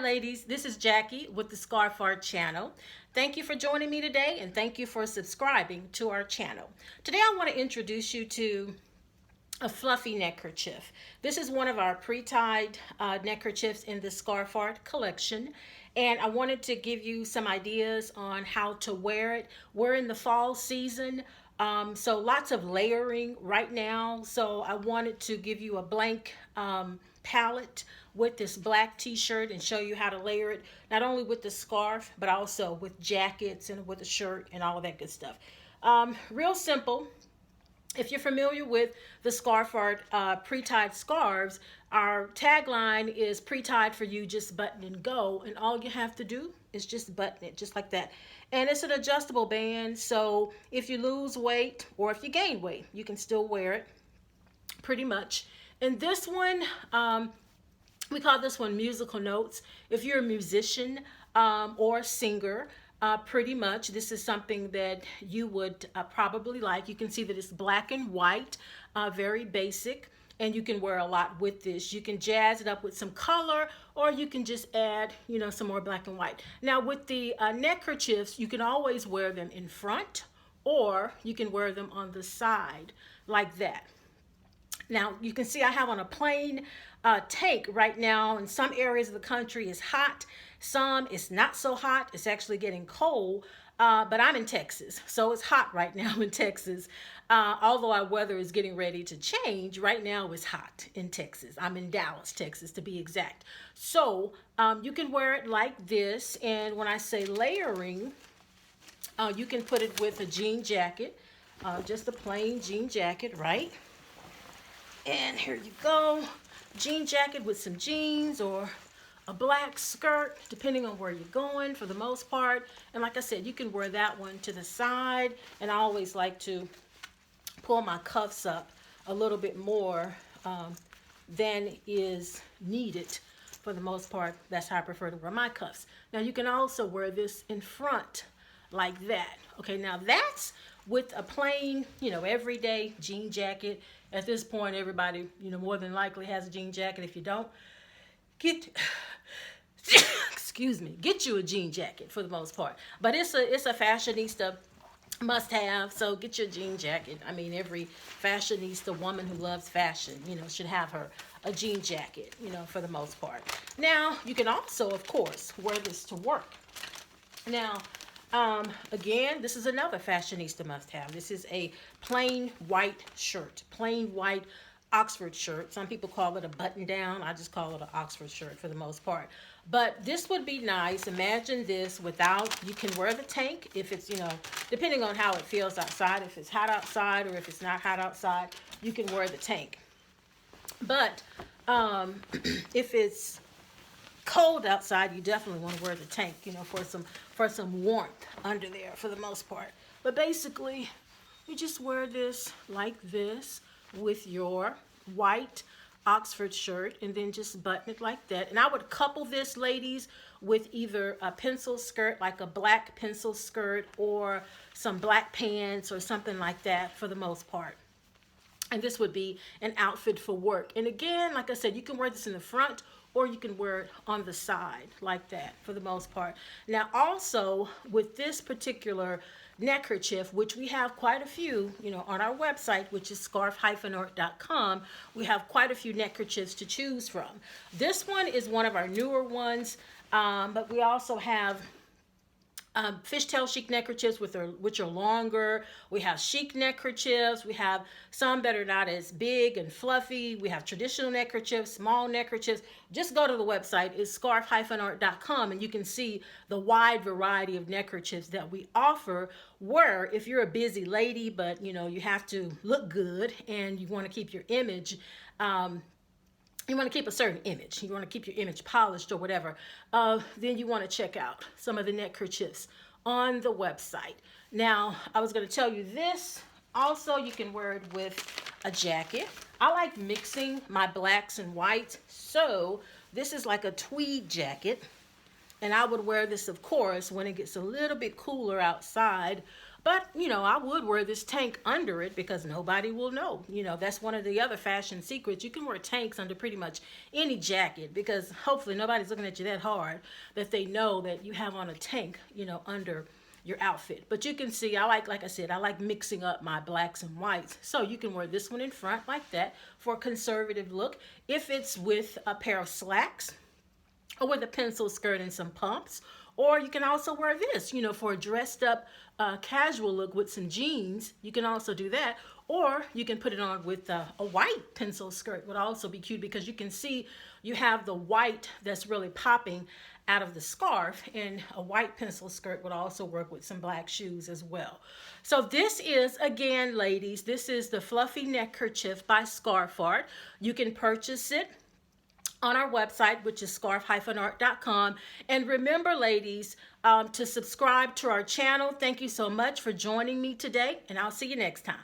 Hi ladies, this is Jackie with the Scarf Art channel. Thank you for joining me today and thank you for subscribing to our channel. Today I want to introduce you to a fluffy neckerchief. This is one of our pre-tied neckerchiefs in the Scarf Art collection, and I wanted to give you some ideas on how to wear it. We're in the fall season, so lots of layering right now, so I wanted to give you a blank palette with this black t-shirt and show you how to layer it, not only with the scarf but also with jackets and with a shirt and all of that good stuff. Real simple. If you're familiar with the Scarf Art Pre-tied Scarves, our tagline is pre-tied for you, just button and go, and all you have to do is just button it just like that. And it's an adjustable band, so if you lose weight or if you gain weight, you can still wear it pretty much. And this one, we call this one musical notes. If you're a musician or a singer, pretty much this is something that you would probably like. You can see that it's black and white, very basic, and you can wear a lot with this. You can jazz it up with some color, or you can just add, some more black and white. Now with the neckerchiefs, you can always wear them in front, or you can wear them on the side like that. Now you can see I have on a plain tank right now. In some areas of the country it's hot, some it's not so hot, it's actually getting cold, but I'm in Texas, so it's hot right now in Texas. Although our weather is getting ready to change, right now it's hot in Texas. I'm in Dallas, Texas to be exact. So you can wear it like this, and when I say layering, you can put it with a jean jacket, just a plain jean jacket, right? And here you go, jean jacket with some jeans or a black skirt, depending on where you're going for the most part. And like I said, you can wear that one to the side. And I always like to pull my cuffs up a little bit more than is needed for the most part. That's how I prefer to wear my cuffs. Now you can also wear this in front like that. Okay, now that's with a plain, everyday jean jacket. At this point, everybody, more than likely has a jean jacket. If you don't, excuse me, get you a jean jacket for the most part. But it's a fashionista must have, so get your jean jacket. I mean, every fashionista woman who loves fashion, should have a jean jacket, for the most part. Now, you can also, of course, wear this to work. Now, again, this is another fashionista must-have. This is a plain white shirt, plain white Oxford shirt. Some people call it a button-down. I just call it an Oxford shirt for the most part. But this would be nice. Imagine this without, you can wear the tank if it's, depending on how it feels outside. If it's hot outside or if it's not hot outside, you can wear the tank. But if it's cold outside, you definitely want to wear the tank, for some warmth under there for the most part. But basically, you just wear this like this with your white Oxford shirt and then just button it like that. And I would couple this, ladies, with either a pencil skirt, like a black pencil skirt, or some black pants or something like that for the most part. And this would be an outfit for work. And again, like I said, you can wear this in the front or you can wear it on the side like that for the most part. Now also with this particular neckerchief, which we have quite a few, on our website, which is scarf-art.com, we have quite a few neckerchiefs to choose from. This one is one of our newer ones, but we also have fishtail chic neckerchiefs which are longer. We have chic neckerchiefs. We have some that are not as big and fluffy. We have traditional neckerchiefs, small neckerchiefs. Just go to the website. It's scarf-art.com, and you can see the wide variety of neckerchiefs that we offer, where if you're a busy lady, but you have to look good and you want to keep your image, you want to keep a certain image, you want to keep your image polished or whatever, then you want to check out some of the neckerchiefs on the website. Now, I was going to tell you this. Also, you can wear it with a jacket. I like mixing my blacks and whites, so this is like a tweed jacket. And I would wear this, of course, when it gets a little bit cooler outside, But, you know, I would wear this tank under it because nobody will know. You know, that's one of the other fashion secrets. You can wear tanks under pretty much any jacket because hopefully nobody's looking at you that hard that they know that you have on a tank, you know, under your outfit. But you can see, like I said, I like mixing up my blacks and whites. So you can wear this one in front like that for a conservative look. If it's with a pair of slacks or with a pencil skirt and some pumps, or you can also wear this, you know, for a dressed up casual look with some jeans. You can also do that. Or you can put it on with a white pencil skirt, would also be cute because you can see you have the white that's really popping out of the scarf, and a white pencil skirt would also work with some black shoes as well. So this is, again, ladies, this is the Fluffy Neckerchief by Scarf Art. You can purchase it on our website, which is scarf-art.com. And remember, ladies, to subscribe to our channel. Thank you so much for joining me today, and I'll see you next time.